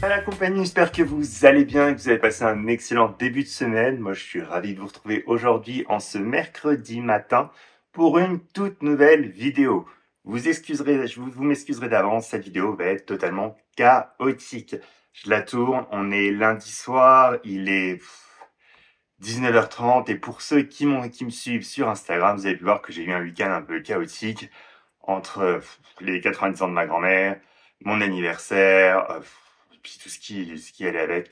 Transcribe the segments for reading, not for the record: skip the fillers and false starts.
la compagnie, j'espère que vous allez bien, que vous avez passé un excellent début de semaine. Moi, je suis ravi de vous retrouver aujourd'hui en ce mercredi matin pour une toute nouvelle vidéo. Vous m'excuserez d'avance, cette vidéo va être totalement chaotique. Je la tourne, on est lundi soir, il est 19h30 et pour ceux qui me suivent sur Instagram, vous avez pu voir que j'ai eu un week-end un peu chaotique entre les 90 ans de ma grand-mère, mon anniversaire, puis tout ce qui allait avec.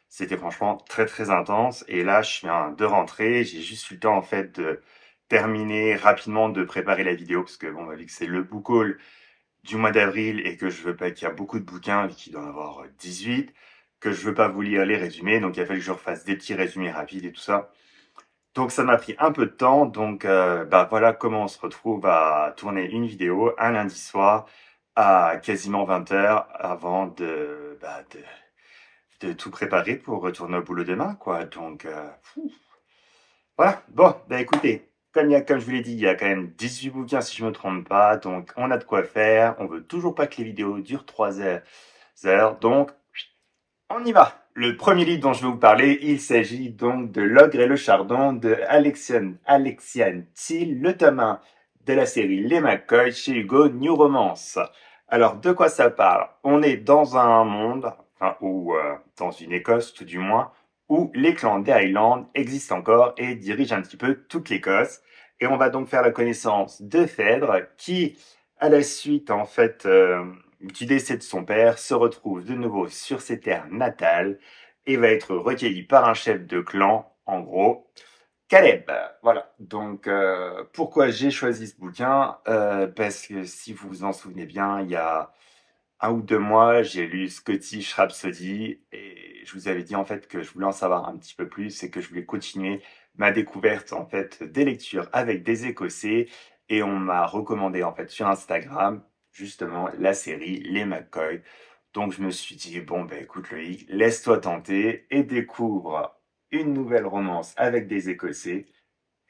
C'était franchement très très intense. Et là, je viens de rentrer. J'ai juste eu le temps en fait de terminer rapidement de préparer la vidéo parce que bon, vu que c'est le book haul du mois d'avril et que je veux pas qu'il y a beaucoup de bouquins, vu qu'il doit en avoir 18, que je veux pas vous lire les résumés. Donc il a fallu que je refasse des petits résumés rapides et tout ça. Donc ça m'a pris un peu de temps, donc voilà comment on se retrouve à tourner une vidéo un lundi soir à quasiment 20h avant de tout préparer pour retourner au boulot demain, quoi. Donc voilà, bon, écoutez, comme je vous l'ai dit, il y a quand même 18 bouquins si je me trompe pas, donc on a de quoi faire, on veut toujours pas que les vidéos durent 3 heures, donc on y va. Le premier livre dont je vais vous parler, il s'agit donc de L'Ogre et le Chardon de Alexiane Thiel, le tome 1 de la série Les McCoy chez Hugo New Romance. Alors, de quoi ça parle? On est dans un monde, ou dans une Écosse tout du moins, où les clans des Highlands existent encore et dirigent un petit peu toute l'Écosse. Et on va donc faire la connaissance de Phèdre, qui, à la suite en fait du décès de son père, se retrouve de nouveau sur ses terres natales et va être recueilli par un chef de clan, en gros, Caleb. Voilà. Donc, pourquoi j'ai choisi ce bouquin? Parce que si vous vous en souvenez bien, il y a 1 ou 2 mois, j'ai lu Scottish Rhapsody et je vous avais dit en fait que je voulais en savoir un petit peu plus et que je voulais continuer ma découverte en fait des lectures avec des Écossais et on m'a recommandé en fait sur Instagram justement la série Les McCoy. Donc je me suis dit bon écoute Loïc, laisse-toi tenter et découvre une nouvelle romance avec des Écossais.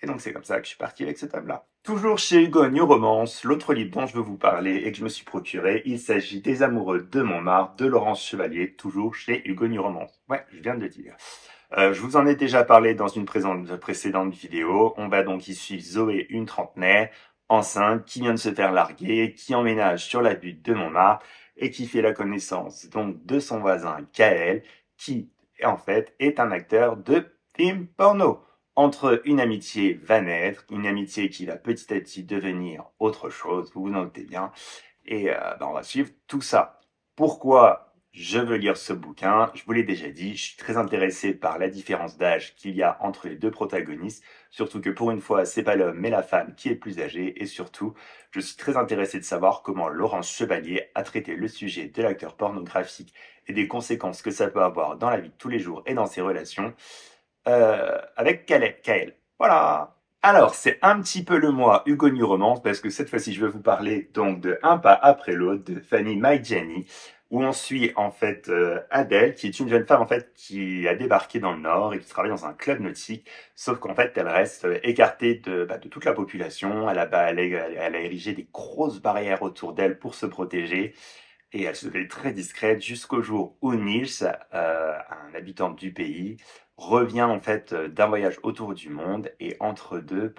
Et donc c'est comme ça que je suis parti avec ce tome-là. Toujours chez Hugo New Romance, l'autre livre dont je veux vous parler et que je me suis procuré, il s'agit des Amoureux de Montmartre de Laurence Chevalier, toujours chez Hugo New Romance. Ouais, je viens de le dire. Je vous en ai déjà parlé dans une précédente vidéo. On va donc y suivre Zoé, une trentenaire, enceinte, qui vient de se faire larguer, qui emménage sur la butte de Montmartre et qui fait la connaissance donc de son voisin Kael, qui en fait est un acteur de film porno. Entre une amitié va naître, une amitié qui va petit à petit devenir autre chose, vous vous en doutez bien, et on va suivre tout ça. Pourquoi je veux lire ce bouquin? Je vous l'ai déjà dit, je suis très intéressé par la différence d'âge qu'il y a entre les deux protagonistes, surtout que pour une fois, c'est pas l'homme mais la femme qui est plus âgée, et surtout, je suis très intéressé de savoir comment Laurence Chevalier a traité le sujet de l'acteur pornographique et des conséquences que ça peut avoir dans la vie de tous les jours et dans ses relations avec Kael. Voilà. Alors, c'est un petit peu le mois Hugo New Romance, parce que cette fois-ci, je vais vous parler donc de Un pas après l'autre, de Fanny Maïdjani, où on suit en fait Adèle, qui est une jeune femme en fait qui a débarqué dans le Nord et qui travaille dans un club nautique, sauf qu'en fait, elle reste écartée de toute la population, elle a érigé des grosses barrières autour d'elle pour se protéger, et elle se fait très discrète jusqu'au jour où Niels, un habitant du pays, revient en fait d'un voyage autour du monde et entre deux,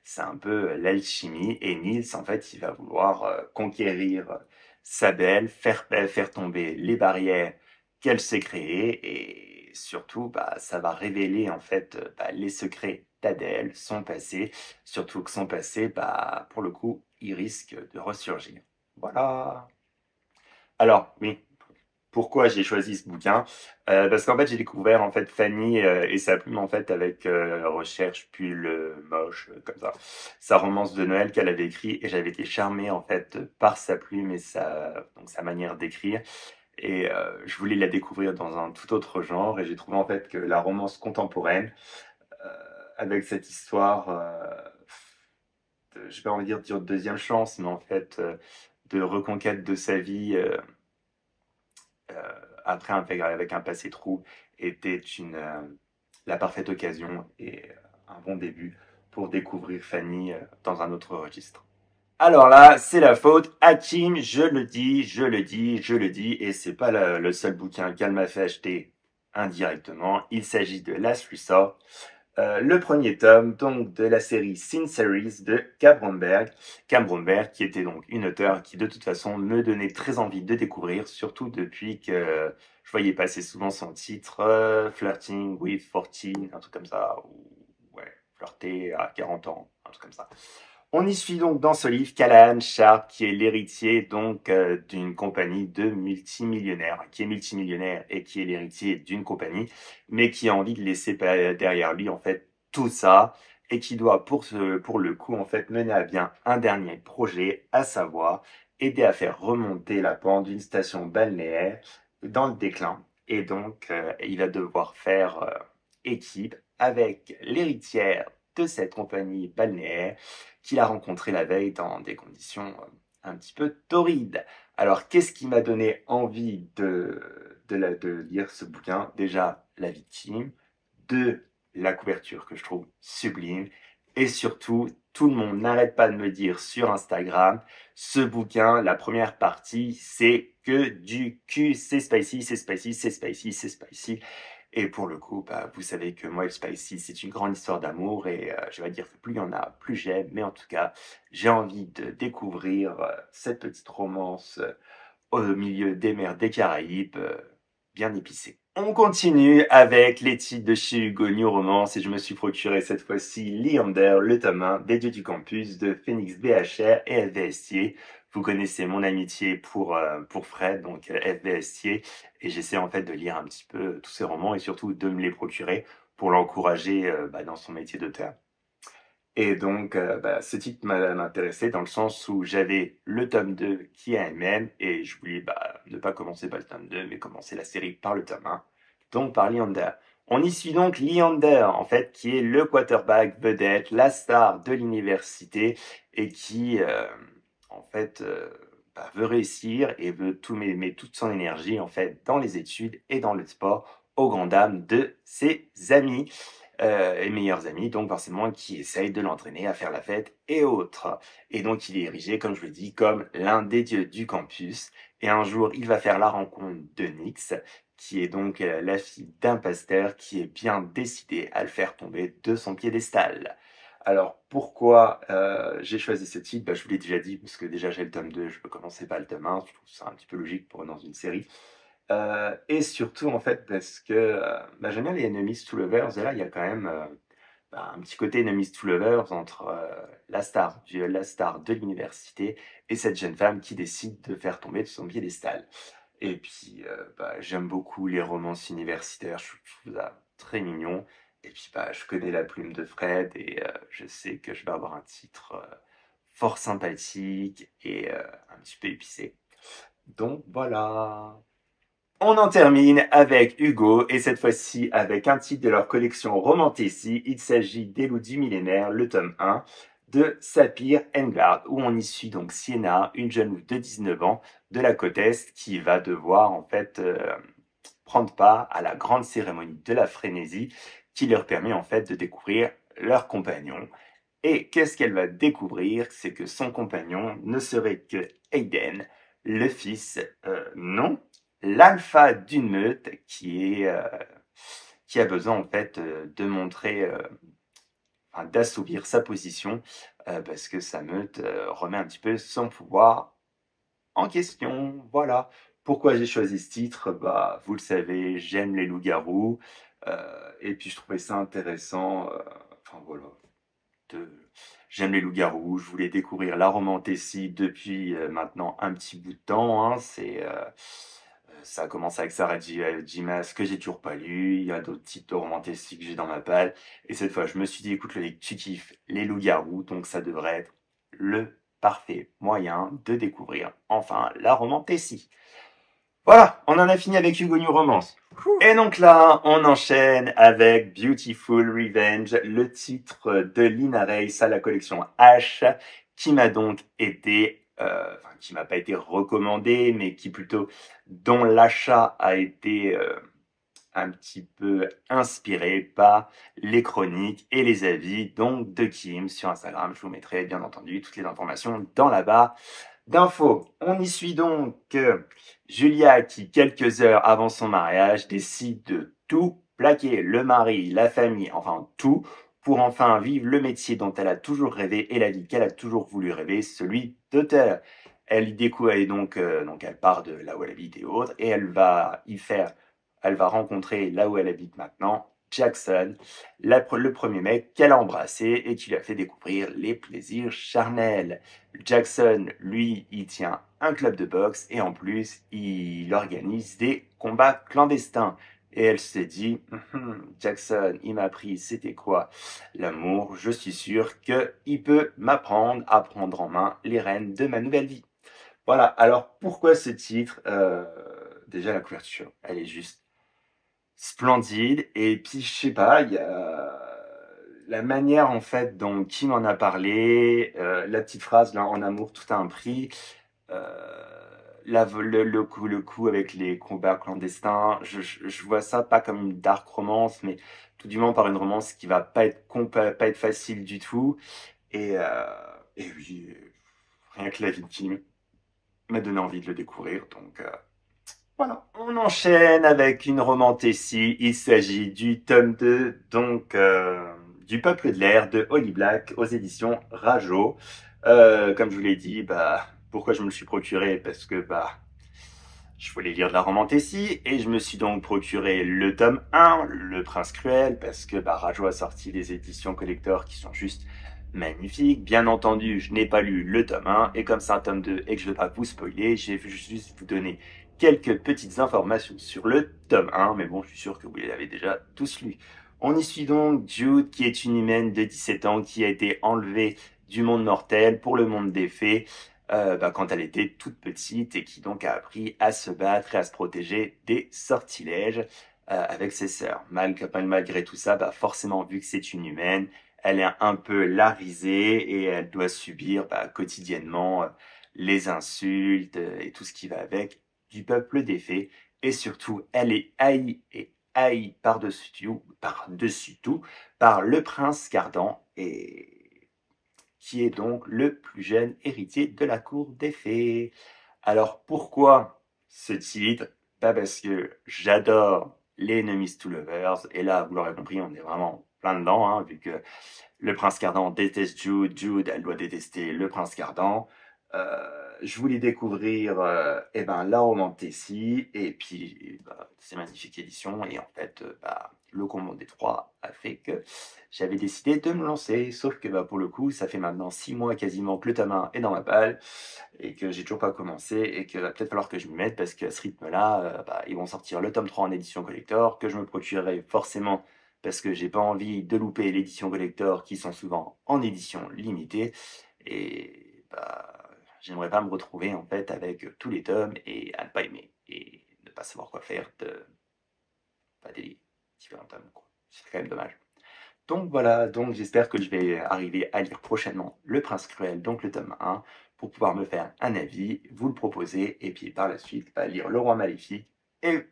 c'est un peu l'alchimie et Niels en fait il va vouloir conquérir sa belle, faire tomber les barrières qu'elle s'est créées et surtout ça va révéler en fait les secrets d'Adèle, son passé, surtout que son passé pour le coup il risque de ressurgir. Voilà. Alors, oui, pourquoi j'ai choisi ce bouquin? Parce qu'en fait, j'ai découvert en fait Fanny et sa plume en fait avec Recherche Pull Moche comme ça, sa romance de Noël qu'elle avait écrit et j'avais été charmé en fait par sa plume et sa manière d'écrire et je voulais la découvrir dans un tout autre genre et j'ai trouvé en fait que la romance contemporaine euh, avec cette histoire, je vais envie de dire deuxième chance, mais en fait de reconquête de sa vie. Après avec un passé trou était la parfaite occasion et un bon début pour découvrir Fanny dans un autre registre. Alors là, c'est la faute à Kim, je le dis, je le dis, je le dis, et c'est pas le seul bouquin qu'elle m'a fait acheter indirectement. Il s'agit de Last Resort, le premier tome donc de la série Sin Series de Cam Bromberg. Cam Bromberg qui était donc une auteure qui de toute façon me donnait très envie de découvrir, surtout depuis que je voyais passer souvent son titre Flirting with 14, un truc comme ça, ou ouais, flirter à 40 ans, un truc comme ça. On y suit donc dans ce livre Callahan Sharp, qui est l'héritier donc d'une compagnie de multimillionnaires, qui est multimillionnaire et qui est l'héritier d'une compagnie, mais qui a envie de laisser derrière lui en fait tout ça et qui doit pour le coup en fait mener à bien un dernier projet, à savoir aider à faire remonter la pente d'une station balnéaire dans le déclin. Et donc il va devoir faire équipe avec l'héritière de cette compagnie balnéaire qu'il a rencontré la veille dans des conditions un petit peu torrides. Alors, qu'est-ce qui m'a donné envie de lire ce bouquin? Déjà, la victime. Deux, la couverture que je trouve sublime. Et surtout, tout le monde n'arrête pas de me dire sur Instagram, ce bouquin, la première partie, c'est que du cul, c'est spicy, c'est spicy, c'est spicy, c'est spicy. Et pour le coup, bah, vous savez que moi, le spicy, c'est une grande histoire d'amour et je vais dire que plus il y en a, plus j'aime. Mais en tout cas, j'ai envie de découvrir cette petite romance au milieu des mers des Caraïbes, bien épicée. On continue avec les titres de chez Hugo New Romance et je me suis procuré cette fois-ci Leander, le tome 1 des Dieux du Campus de Phoenix BHR et FV Estier. Vous connaissez mon amitié pour Fred, donc FV Estier, et j'essaie en fait de lire un petit peu tous ces romans et surtout de me les procurer pour l'encourager dans son métier d'auteur. Et donc, ce titre m'intéressait dans le sens où j'avais le tome 2 qui est un MM et je voulais ne pas commencer par le tome 2, mais commencer la série par le tome 1, donc par Leander. On y suit donc Leander, en fait, qui est le quarterback vedette, la star de l'université et qui, en fait, veut réussir et veut met toute son énergie, en fait, dans les études et dans le sport, aux grandes dames de ses amis et meilleurs amis, donc forcément qui essayent de l'entraîner à faire la fête et autres. Et donc il est érigé, comme je le dis, comme l'un des dieux du campus. Et un jour, il va faire la rencontre de Nyx, qui est donc la fille d'un pasteur qui est bien décidé à le faire tomber de son piédestal. Alors pourquoi j'ai choisi ce titre? Je vous l'ai déjà dit, parce que déjà j'ai le tome 2, je peux commencer par le tome 1, je trouve ça un petit peu logique pour dans une série. Et surtout, en fait, parce que j'aime bien les Enemies to Lovers, et là, il y a quand même un petit côté Enemies to Lovers entre la star de l'université et cette jeune femme qui décide de faire tomber de son piédestal. Et puis, j'aime beaucoup les romances universitaires, je trouve ça très mignon. Et puis, je connais la plume de Fred et je sais que je vais avoir un titre fort sympathique et un petit peu épicé. Donc, voilà. On en termine avec Hugo, et cette fois-ci avec un titre de leur collection Romantécie. Il s'agit d'Elou du millénaire, le tome 1, de Sapir Engard, où on y suit donc Sienna, une jeune ouf de 19 ans, de la côte Est, qui va devoir en fait prendre part à la grande cérémonie de la frénésie, qui leur permet en fait de découvrir leur compagnon. Et qu'est-ce qu'elle va découvrir? C'est que son compagnon ne serait que Aiden, le fils, non, l'alpha d'une meute qui a besoin en fait de montrer, d'assouvir sa position parce que sa meute remet un petit peu son pouvoir en question. Voilà. Pourquoi j'ai choisi ce titre? Vous le savez, j'aime les loups-garous et puis je trouvais ça intéressant. Voilà. De... J'aime les loups-garous, je voulais découvrir la romantécie depuis maintenant un petit bout de temps. Hein. Ça a commencé avec Sarah J. que j'ai toujours pas lu. Il y a d'autres titres de romantécie que j'ai dans ma palle. Et cette fois, je me suis dit, écoute, tu kiffes les loups-garous, donc ça devrait être le parfait moyen de découvrir enfin la romantécie. Voilà, on en a fini avec Hugo New Romance. Et donc là, on enchaîne avec Beautiful Revenge, le titre de Lina Race à la collection H, qui m'a donc été, qui m'a pas été recommandé, mais qui plutôt, dont l'achat a été un petit peu inspiré par les chroniques et les avis donc de Kim sur Instagram. Je vous mettrai bien entendu toutes les informations dans la barre d'infos. On y suit donc Julia qui, quelques heures avant son mariage, décide de tout plaquer, le mari, la famille, enfin tout, pour enfin vivre le métier dont elle a toujours rêvé et la vie qu'elle a toujours voulu rêver, celui d'auteur. Elle y découvre, donc elle part de là où elle habite et autres, et elle va rencontrer là où elle habite maintenant, Jackson, le premier mec qu'elle a embrassé et qui lui a fait découvrir les plaisirs charnels. Jackson, lui, il tient un club de boxe et en plus, il organise des combats clandestins. Et elle se dit, Jackson, il m'a appris c'était quoi l'amour, je suis sûr qu'il peut m'apprendre à prendre en main les rênes de ma nouvelle vie. Voilà, alors pourquoi ce titre Déjà la couverture, elle est juste splendide. Et puis je sais pas, il y a la manière en fait dont Kim en a parlé, la petite phrase là, en amour tout a un prix, le coup avec les combats clandestins, je vois ça pas comme une dark romance, mais tout du moins par une romance qui va pas être facile du tout. Et, euh, et oui, rien que la vie de Kim m'a donné envie de le découvrir, donc voilà. On enchaîne avec une romantécie. Il s'agit du tome 2, donc du Peuple de l'air de Holly Black aux éditions Rajo. Comme je vous l'ai dit, pourquoi je me le suis procuré? Parce que je voulais lire de la romantécie et je me suis donc procuré le tome 1, Le Prince Cruel, parce que Rajo a sorti des éditions collector qui sont juste magnifiques. Bien entendu, je n'ai pas lu le tome 1 et comme c'est un tome 2 et que je ne veux pas vous spoiler, j'ai juste vous donner quelques petites informations sur le tome 1, mais bon, je suis sûr que vous les avez déjà tous lus. On y suit donc Jude, qui est une humaine de 17 ans qui a été enlevée du monde mortel pour le monde des fées quand elle était toute petite et qui donc a appris à se battre et à se protéger des sortilèges avec ses sœurs. Malgré tout ça, forcément, vu que c'est une humaine, elle est un peu larisée et elle doit subir quotidiennement les insultes et tout ce qui va avec du peuple des fées. Et surtout, elle est haïe par-dessus tout par le prince Cardan et qui est donc le plus jeune héritier de la cour des fées. Alors pourquoi ce titre? Parce que j'adore les Enemies to Lovers, et là, vous l'aurez compris, on est vraiment plein dedans, hein, vu que le prince Cardan déteste Jude, Jude, elle doit détester le prince Cardan. Je voulais découvrir la romantécie, et puis ces magnifiques éditions, et en fait, le combo des trois a fait que j'avais décidé de me lancer, sauf que pour le coup, ça fait maintenant 6 mois quasiment que le tome 1 est dans ma balle, et que j'ai toujours pas commencé, et que va peut-être falloir que je m'y mette, parce qu'à ce rythme-là, ils vont sortir le tome 3 en édition collector, que je me procurerai forcément, parce que j'ai pas envie de louper l'édition collector, qui sont souvent en édition limitée, et j'aimerais pas me retrouver en fait avec tous les tomes et à ne pas aimer, et ne pas savoir quoi faire des différents tomes, quoi. C'est quand même dommage. Donc voilà, donc j'espère que je vais arriver à lire prochainement Le Prince Cruel, donc le tome 1, pour pouvoir me faire un avis, vous le proposer, et puis par la suite, lire Le Roi Maléfique, et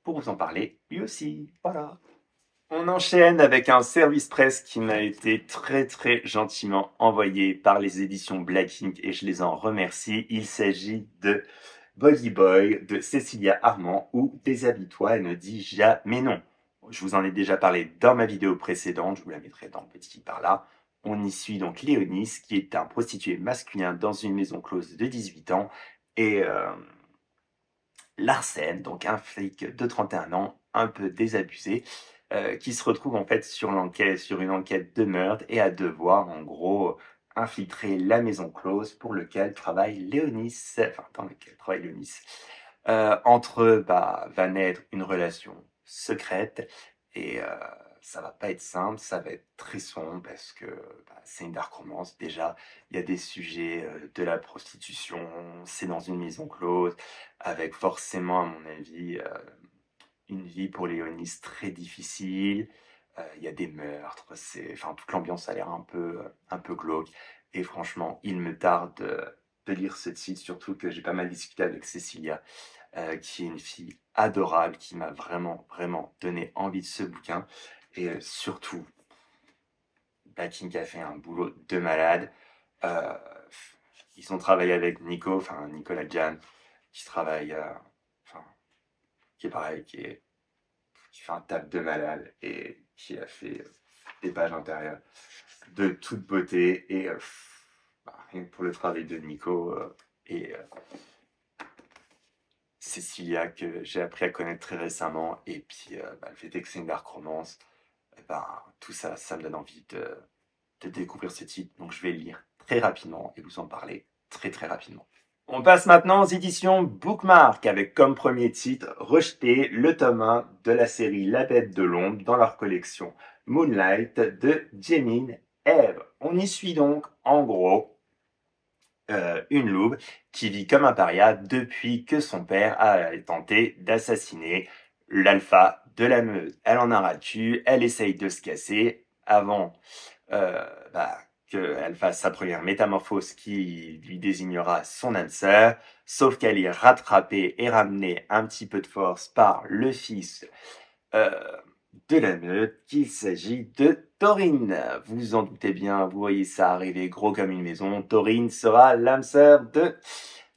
pour vous en parler, lui aussi. Voilà. On enchaîne avec un service presse qui m'a été très très gentiment envoyé par les éditions Black Ink, et je les en remercie. Il s'agit de Body Boy de Cécilia Armand, ou Déshabille-toi et ne dis jamais non. Je vous en ai déjà parlé dans ma vidéo précédente, je vous la mettrai dans le petit par là. On y suit donc Léonis, qui est un prostitué masculin dans une maison close de 18 ans, et Larsen, donc un flic de 31 ans, un peu désabusé, qui se retrouve en fait sur une enquête de meurtre et à devoir en gros infiltrer la maison close pour lequel travaille Léonis, enfin dans lequel travaille Léonis. Entre eux, va naître une relation secrète et ça va pas être simple, ça va être très sombre parce que c'est une dark romance. Déjà, il y a des sujets de la prostitution, c'est dans une maison close, avec forcément, à mon avis, une vie pour Léonis très difficile. Il y a des meurtres, toute l'ambiance a l'air un peu glauque. Et franchement, il me tarde de lire ce titre, surtout que j'ai pas mal discuté avec Cécilia, qui est une fille adorable qui m'a vraiment, vraiment donné envie de ce bouquin. Et surtout, King a fait un boulot de malade. Euh, Ils ont travaillé avec Nico, enfin Nicolas Jan, qui travaille, enfin, qui est pareil, qui fait un taf de malade et qui a fait des pages intérieures de toute beauté. Et rien que pour le travail de Nico et Cécilia, que j'ai appris à connaître très récemment, et puis le fait que c'est une dark romance, tout ça, ça me donne envie de découvrir ce titre. Donc je vais le lire très rapidement et vous en parler très très rapidement. On passe maintenant aux éditions Bookmark avec comme premier titre Rejeté, le tome 1 de la série La Bête de l'Ombre dans leur collection Moonlight de Jemin Eve. On y suit donc en gros une louve qui vit comme un paria depuis que son père a tenté d'assassiner l'alpha de la meute. Elle en a ras-le-cul, elle essaye de se casser avant euh, qu'elle fasse sa première métamorphose qui lui désignera son âme sœur, sauf qu'elle est rattrapée et ramenée un petit peu de force par le fils euh, de la meute, qu'il s'agit de Taurine. Vous en doutez bien, vous voyez ça arriver gros comme une maison. Taurine sera l'âme sœur de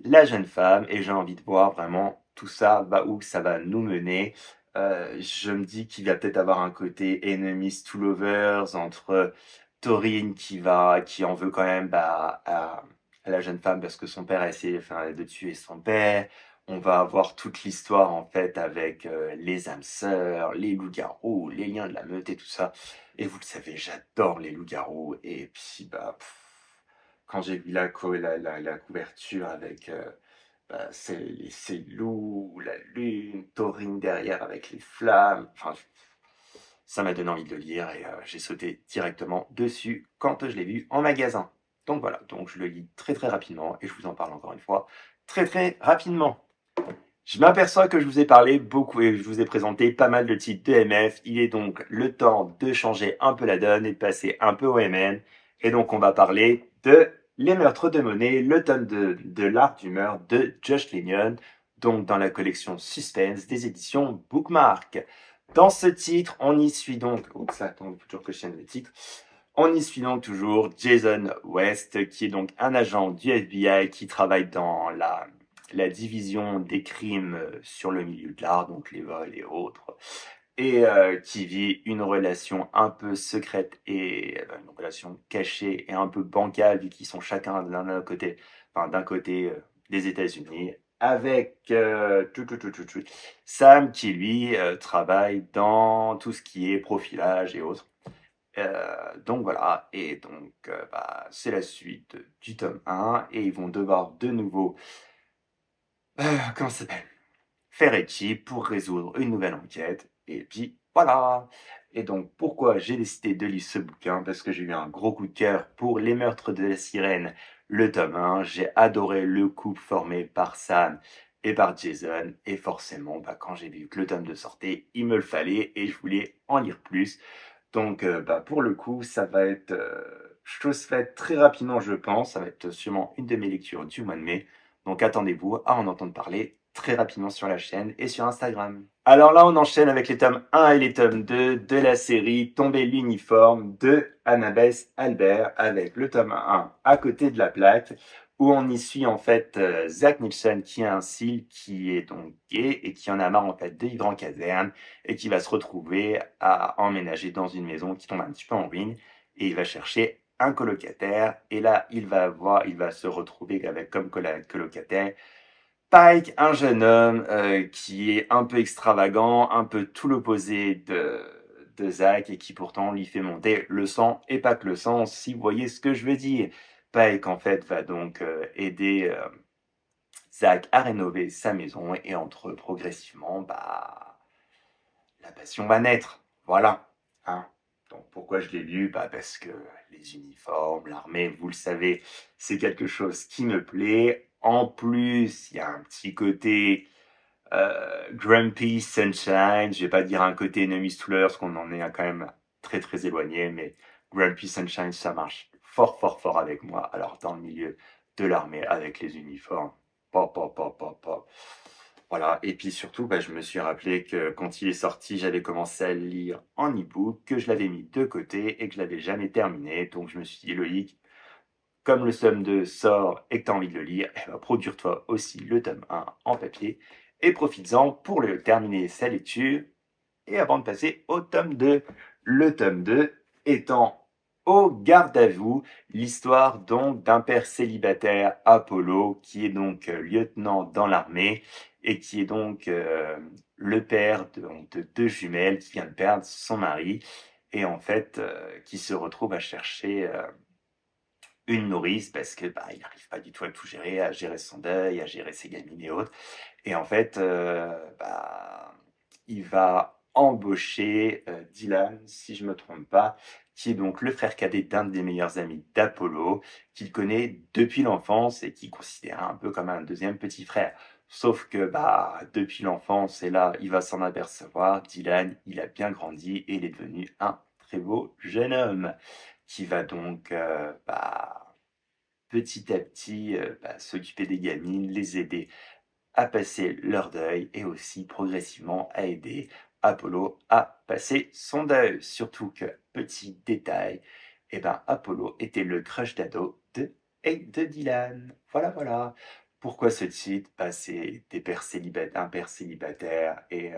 la jeune femme et j'ai envie de voir vraiment tout ça, où ça va nous mener. Je me dis qu'il va peut-être avoir un côté enemies to lovers entre Taurine qui en veut quand même à la jeune femme parce que son père a essayé de tuer son père. On va avoir toute l'histoire en fait avec les âmes sœurs, les loups-garous, les liens de la meute et tout ça. Et vous le savez, j'adore les loups-garous. Et puis quand j'ai vu la couverture avec ces loups, la lune, Taurine derrière avec les flammes, enfin ça m'a donné envie de le lire et j'ai sauté directement dessus quand je l'ai vu en magasin. Donc voilà, donc je le lis très très rapidement et je vous en parle encore une fois très très rapidement. Je m'aperçois que je vous ai parlé beaucoup et je vous ai présenté pas mal de titres de MF. Il est donc le temps de changer un peu la donne et de passer un peu au MN. Et donc on va parler de Les Meurtres de Monet, le tome de l'art du meurtre de Josh Lennon, donc dans la collection Suspense des éditions Bookmark. Dans ce titre, on y suit donc... Oups, attends, il faut toujours que je tienne le titre. On y suit donc toujours Jason West, qui est donc un agent du FBI qui travaille dans la division des crimes sur le milieu de l'art, donc les vols et autres, et qui vit une relation un peu secrète et une relation cachée et un peu bancale, vu qu'ils sont chacun d'un côté, des États-Unis, avec Sam qui lui travaille dans tout ce qui est profilage et autres. Donc voilà, et donc c'est la suite du tome 1 et ils vont devoir de nouveau, comment ça s'appelle, faire équipe pour résoudre une nouvelle enquête. Et puis voilà. Et donc pourquoi j'ai décidé de lire ce bouquin? Parce que j'ai eu un gros coup de cœur pour Les Meurtres de la Sirène, le tome 1. J'ai adoré le couple formé par Sam et par Jason. Et forcément, quand j'ai vu que le tome 2 sortait, il me le fallait et je voulais en lire plus. Donc pour le coup, ça va être chose faite très rapidement, je pense. Ça va être sûrement une de mes lectures du mois de mai. Donc attendez-vous à en entendre parler très rapidement sur la chaîne et sur Instagram. Alors là, on enchaîne avec les tomes 1 et les tomes 2 de la série Tomber l'uniforme de Annabeth Albert avec le tome 1 à côté de la plaque où on y suit en fait Zach Nilsson qui a un cil qui est donc gay et qui en a marre en fait de vivre en caserne et qui va se retrouver à emménager dans une maison qui tombe un petit peu en ruine et il va chercher un colocataire et là il va se retrouver avec comme colocataire Pike, un jeune homme qui est un peu extravagant, un peu tout l'opposé de Zach et qui pourtant lui fait monter le sang et pas que le sang, si vous voyez ce que je veux dire. Pike en fait va donc aider Zach à rénover sa maison et entre eux progressivement, la passion va naître. Voilà. Hein. Donc pourquoi je l'ai lu? Parce que les uniformes, l'armée, vous le savez, c'est quelque chose qui me plaît. En plus, il y a un petit côté Grumpy Sunshine. Je vais pas dire un côté Enemies to Lovers, parce qu'on en est quand même très très éloigné, mais Grumpy Sunshine, ça marche fort fort fort avec moi. Alors dans le milieu de l'armée, avec les uniformes, pop, pop, pop, pop, pop. Voilà, et puis surtout, je me suis rappelé que quand il est sorti, j'avais commencé à le lire en e-book, que je l'avais mis de côté et que je l'avais jamais terminé. Donc je me suis dit, Loïc, comme le tome 2 sort et que tu as envie de le lire, eh ben, procure-toi aussi le tome 1 en papier et profites-en pour le terminer sa lecture. Et avant de passer au tome 2, le tome 2 étant au garde à vous, l'histoire donc d'un père célibataire, Apollo, qui est donc lieutenant dans l'armée et qui est donc le père de deux jumelles qui vient de perdre son mari et en fait qui se retrouve à chercher une nourrice parce que il n'arrive pas du tout à tout gérer, à gérer son deuil, à gérer ses gamines et autres. Et en fait, il va embaucher Dylan, si je me trompe pas, qui est donc le frère cadet d'un des meilleurs amis d'Apollo, qu'il connaît depuis l'enfance et qui considère un peu comme un deuxième petit frère. Sauf que depuis l'enfance, et là, il va s'en apercevoir, Dylan, il a bien grandi et il est devenu un très beau jeune homme qui va donc petit à petit s'occuper des gamines, les aider à passer leur deuil et aussi progressivement à aider Apollo à passer son deuil. Surtout que, petit détail, Apollo était le crush d'ado de Dylan. Voilà, voilà. Pourquoi ce titre? C'est des pères célibataires, un père célibataire et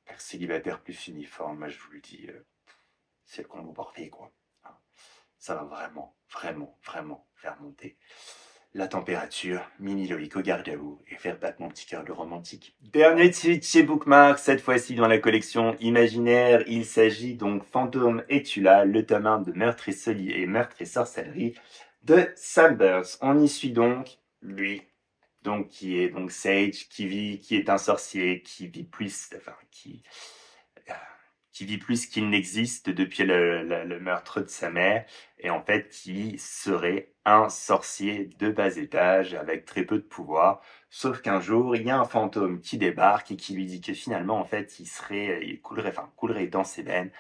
père célibataire plus uniforme, moi je vous le dis, c'est le combo parfait, quoi. Hein. Ça va vraiment, vraiment, vraiment faire monter la température, mini Loïc au garde à vous et faire battre mon petit cœur de romantique. Dernier titre chez Bookmark, cette fois-ci dans la collection imaginaire, il s'agit donc Fantôme es-tu là, le tome 1 de Meurtre et Meurtre et Sorcellerie de Sam Burns. On y suit donc lui, donc qui est donc Sage, qui est un sorcier, qui vit plus qu'il n'existe depuis le meurtre de sa mère, et en fait qui serait un sorcier de bas étage avec très peu de pouvoir. Sauf qu'un jour, il y a un fantôme qui débarque et qui lui dit que finalement, en fait, coulerait dans ses veines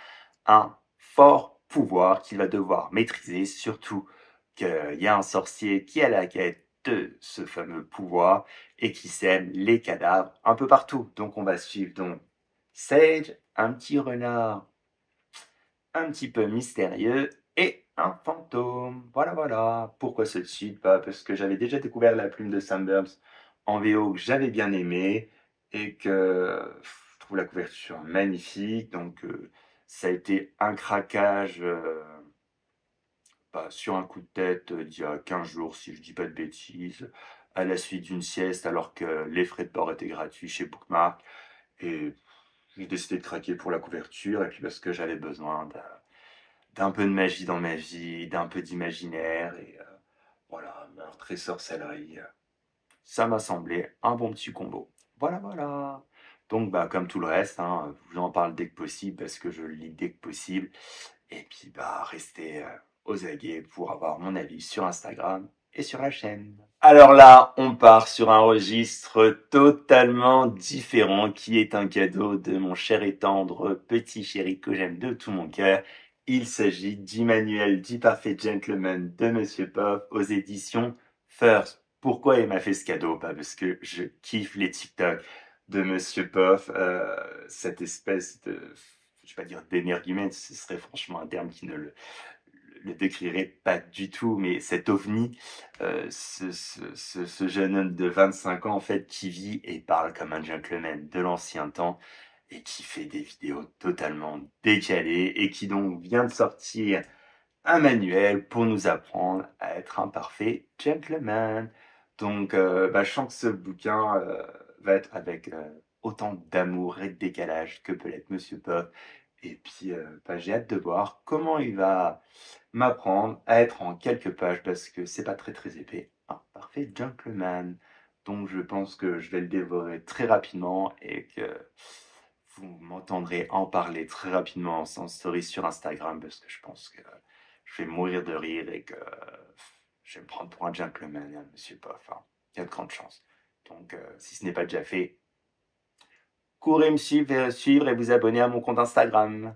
un fort pouvoir qu'il va devoir maîtriser, surtout qu'il y a un sorcier qui est à la quête de ce fameux pouvoir et qui sème les cadavres un peu partout. Donc on va suivre donc Sage, un petit renard un petit peu mystérieux et un fantôme. Voilà, voilà. Pourquoi ce titre? Parce que j'avais déjà découvert La Plume de Sam Burns en VO que j'avais bien aimé et que je trouve la couverture magnifique. Donc ça a été un craquage sur un coup de tête il y a 15 jours, si je dis pas de bêtises, à la suite d'une sieste alors que les frais de port étaient gratuits chez Bookmark. Et j'ai décidé de craquer pour la couverture et puis parce que j'avais besoin d'un peu de magie dans ma vie, d'un peu d'imaginaire et voilà, meurtre et sorcellerie. Ça m'a semblé un bon petit combo. Voilà, voilà. Donc, comme tout le reste, hein, je vous en parle dès que possible parce que je le lis dès que possible. Et puis, restez aux aguets pour avoir mon avis sur Instagram et sur la chaîne. Alors là, on part sur un registre totalement différent qui est un cadeau de mon cher et tendre petit chéri que j'aime de tout mon cœur. Il s'agit d'Emmanuel du Parfait Gentleman de Monsieur Pop aux éditions First. Pourquoi il m'a fait ce cadeau? Parce que je kiffe les TikTok de Monsieur Pop, cette espèce de, je vais pas dire d'énergumène, ce serait franchement un terme qui ne le décrirait pas du tout, mais cet ovni, ce jeune homme de 25 ans, en fait, qui vit et parle comme un gentleman de l'ancien temps et qui fait des vidéos totalement décalées et qui donc vient de sortir un manuel pour nous apprendre à être un parfait gentleman. Donc, je sens que ce bouquin va être avec autant d'amour et de décalage que peut l'être Monsieur Pop. Et puis, j'ai hâte de voir comment il va m'apprendre à être en quelques pages parce que c'est pas très très épais. Un parfait gentleman. Donc, je pense que je vais le dévorer très rapidement et que vous m'entendrez en parler très rapidement en story sur Instagram parce que je pense que je vais mourir de rire et que je vais me prendre pour un gentleman, hein, Monsieur Poff. Hein. Il y a de grandes chances. Donc, si ce n'est pas déjà fait, courez me suivre et vous abonner à mon compte Instagram.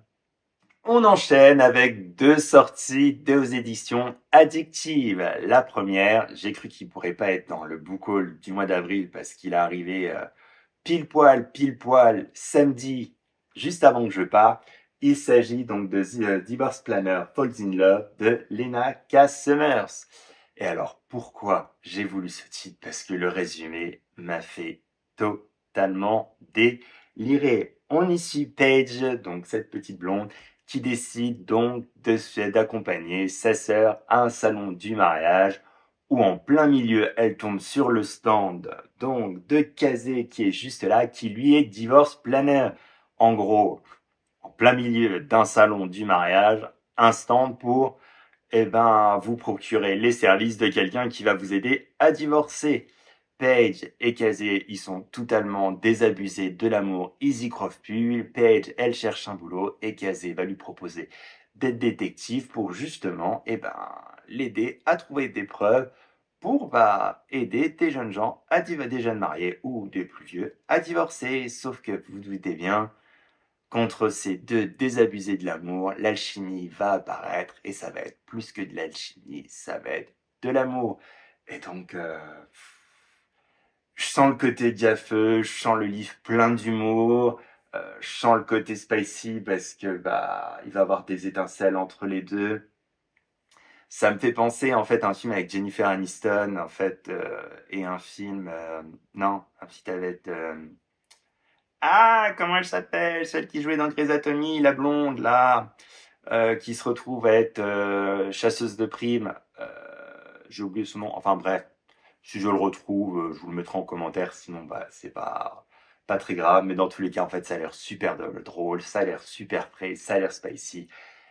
On enchaîne avec deux sorties aux éditions addictives. La première, j'ai cru qu'il pourrait pas être dans le book haul du mois d'avril parce qu'il est arrivé pile poil, samedi, juste avant que je parte. Il s'agit donc de The Divorce Planner Falls in Love de Lena K. Summers. Et alors, pourquoi j'ai voulu ce titre? Parce que le résumé m'a fait totalement délirer. On y suit Paige, donc cette petite blonde, qui décide donc d'accompagner sa sœur à un salon du mariage où en plein milieu, elle tombe sur le stand donc de Kazé qui est juste là, qui lui est divorce planner. En gros, en plein milieu d'un salon du mariage, un stand pour vous procurer les services de quelqu'un qui va vous aider à divorcer. Paige et Kazé, ils sont totalement désabusés de l'amour, ils y croient plus. Paige, elle cherche un boulot et Kazé va lui proposer d'être détective pour justement, l'aider à trouver des preuves pour, aider des jeunes gens, des jeunes mariés ou des plus vieux à divorcer. Sauf que vous vous doutez bien, contre ces deux désabusés de l'amour, l'alchimie va apparaître et ça va être plus que de l'alchimie, ça va être de l'amour. Et donc, je sens le côté gaffeux, je sens le livre plein d'humour, je sens le côté spicy parce que il va y avoir des étincelles entre les deux. Ça me fait penser en fait à un film avec Jennifer Aniston en fait et un film non un petit avec comment elle s'appelle, celle qui jouait dans Grey's Anatomy, la blonde là qui se retrouve à être chasseuse de primes. J'ai oublié son nom, enfin bref. Si je le retrouve, je vous le mettrai en commentaire. Sinon, c'est pas très grave. Mais dans tous les cas, en fait, ça a l'air super drôle, ça a l'air super frais, ça a l'air spicy.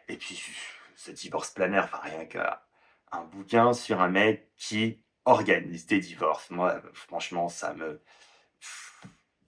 Et puis, ce divorce planner, enfin, rien qu'un bouquin sur un mec qui organise des divorces. Moi, franchement,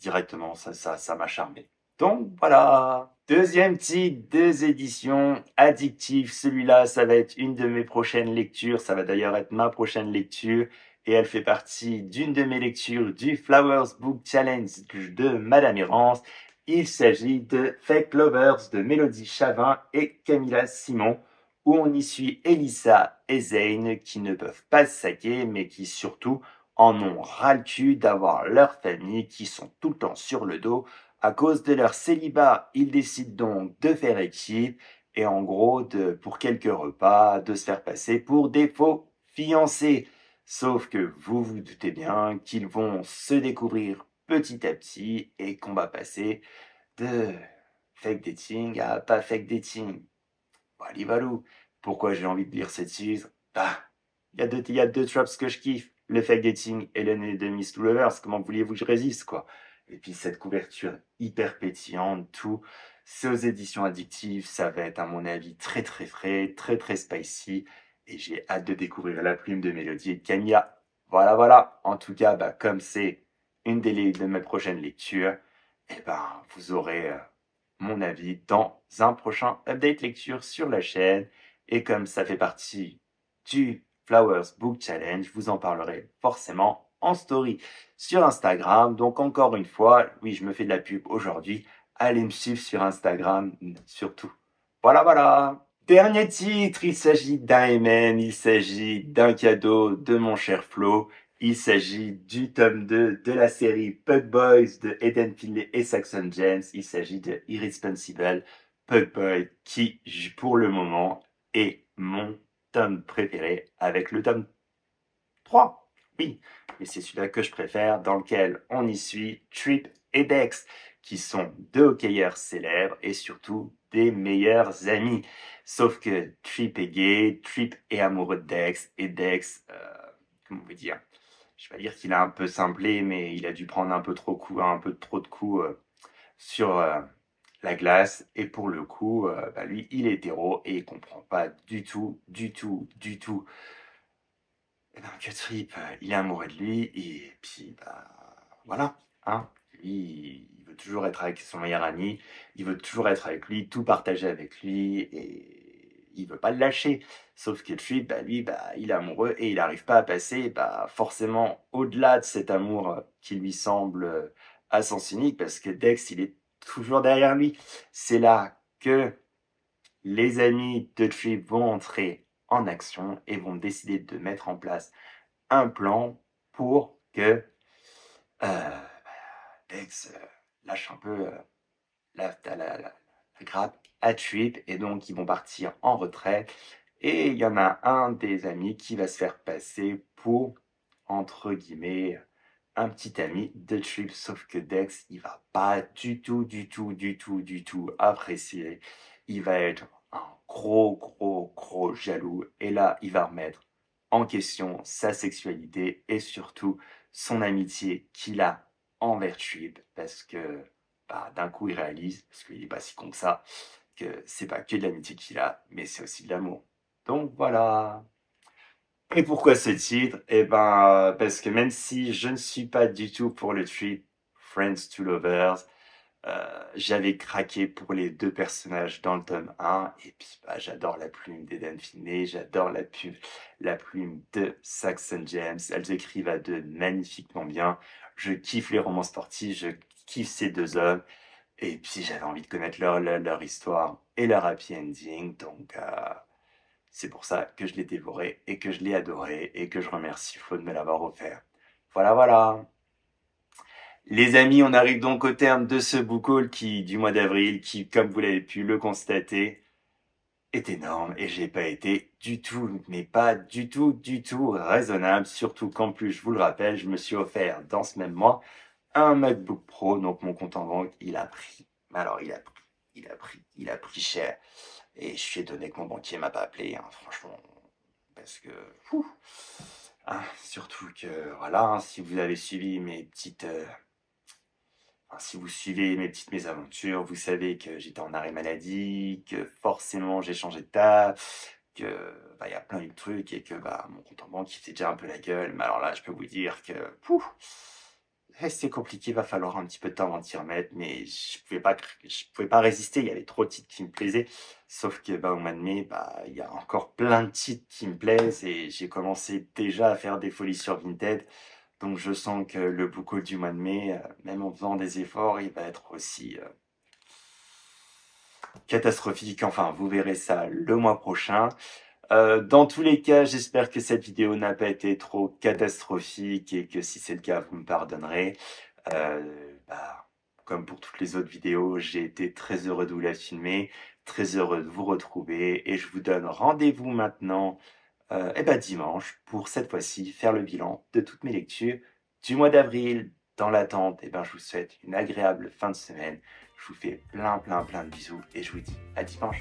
directement, ça m'a charmé. Donc voilà, deuxième titre, deux éditions addictives. Celui-là, ça va être une de mes prochaines lectures. Ça va d'ailleurs être ma prochaine lecture. Et elle fait partie d'une de mes lectures du Flowers Book Challenge de Madame Errance. Il s'agit de Fake Lovers de Mélodie Chavin et Camilla Simon, où on y suit Elissa et Zane qui ne peuvent pas se saquer, mais qui surtout en ont ras-le-cul d'avoir leur famille qui sont tout le temps sur le dos. À cause de leur célibat, ils décident donc de faire équipe et en gros, pour quelques repas, de se faire passer pour des faux fiancés. Sauf que vous vous doutez bien qu'ils vont se découvrir petit à petit et qu'on va passer de fake dating à pas fake dating. Walivalou. Pourquoi j'ai envie de lire cette titre? Il y a deux tropes que je kiffe. Le fake dating et le nez de Miss Two Lovers. Comment vouliez-vous que je résiste, quoi? Et puis cette couverture hyper pétillante, tout. C'est aux éditions addictives. Ça va être, à mon avis, très très frais, très très spicy. Et j'ai hâte de découvrir la plume de Mélodie et de Camilla. Voilà. En tout cas, comme c'est une de mes prochaines lectures, vous aurez mon avis dans un prochain update lecture sur la chaîne. Et comme ça fait partie du Flowers Book Challenge, je vous en parlerai forcément en story sur Instagram. Donc encore une fois, oui, je me fais de la pub aujourd'hui. Allez me suivre sur Instagram, surtout. Voilà. Dernier titre, il s'agit d'un MM, il s'agit d'un cadeau de mon cher Flo. Il s'agit du tome 2 de la série Pug Boys de Eden Finlay et Saxon James. Il s'agit de Irresponsible Pug Boy qui, pour le moment, est mon tome préféré avec le tome 3. Oui, mais c'est celui-là que je préfère, dans lequel on y suit Trip et Dex, qui sont deux hockeyeurs célèbres et surtout des meilleurs amis. Sauf que Trip est gay, Trip est amoureux de Dex, et Dex, comment on veut dire, je vais pas dire qu'il a un peu simplé, mais il a dû prendre un peu trop de coups sur la glace. Et pour le coup, lui, il est hétéro et il comprend pas du tout que Trip, il est amoureux de lui. Et puis, voilà. Hein. Lui, il veut toujours être avec son meilleur ami. Il veut toujours être avec lui, tout partager avec lui. Et il veut pas le lâcher. Sauf que Trip, lui, il est amoureux et il n'arrive pas à passer, forcément, au-delà de cet amour qui lui semble à sens unique, parce que Dex, il est toujours derrière lui. C'est là que les amis de Trip vont entrer en action et vont décider de mettre en place un plan pour que Dex lâche un peu la grappe à Trip, et donc ils vont partir en retrait. Et il y en a un des amis qui va se faire passer pour, entre guillemets, un petit ami de Trip, sauf que Dex, il va pas du tout apprécier. Il va être un gros jaloux, et là, il va remettre en question sa sexualité et surtout son amitié qu'il a envers Trip, parce que bah, d'un coup, il réalise, parce qu'il est pas si con que ça, que c'est pas que de l'amitié qu'il a, mais c'est aussi de l'amour. Donc voilà. Et pourquoi ce titre? Eh ben, parce que même si je ne suis pas du tout pour le trip Friends to Lovers, j'avais craqué pour les deux personnages dans le tome 1, et puis bah, j'adore la plume d'Eden Finney, j'adore la plume de Saxon James, elles écrivent à deux magnifiquement bien, je kiffe les romans sportifs, je kiffe ces deux hommes, et puis j'avais envie de connaître leur histoire et leur happy ending, donc c'est pour ça que je l'ai dévoré et que je l'ai adoré et que je remercie Flo de me l'avoir offert. Voilà, voilà. Les amis, on arrive donc au terme de ce book haul du mois d'avril qui, comme vous l'avez pu le constater, est énorme et j'ai pas été du tout, mais pas du tout raisonnable. Surtout qu'en plus, je vous le rappelle, je me suis offert dans ce même mois un MacBook Pro, donc mon compte en banque, il a pris. Alors, il a pris cher. Et je suis étonné que mon banquier m'a pas appelé, hein, franchement, parce que, surtout que, voilà, hein, si vous avez suivi mes petites, si vous suivez mes petites mésaventures, vous savez que j'étais en arrêt maladie, que forcément j'ai changé de taf, que, bah, il y a plein de trucs et que, bah, mon compte en banque, il fait déjà un peu la gueule, mais alors là, je peux vous dire que, c'est compliqué, va falloir un petit peu de temps avant de s'y remettre, mais je pouvais pas résister, il y avait trop de titres qui me plaisaient, sauf que bah, au mois de mai, bah, il y a encore plein de titres qui me plaisent, et j'ai commencé déjà à faire des folies sur Vinted, donc je sens que le book haul du mois de mai, même en faisant des efforts, il va être aussi catastrophique, enfin vous verrez ça le mois prochain. Dans tous les cas, j'espère que cette vidéo n'a pas été trop catastrophique et que si c'est le cas, vous me pardonnerez. Bah, comme pour toutes les autres vidéos, j'ai été très heureux de vous la filmer, très heureux de vous retrouver et je vous donne rendez-vous maintenant dimanche pour cette fois-ci faire le bilan de toutes mes lectures du mois d'avril. Dans l'attente, je vous souhaite une agréable fin de semaine. Je vous fais plein de bisous et je vous dis à dimanche.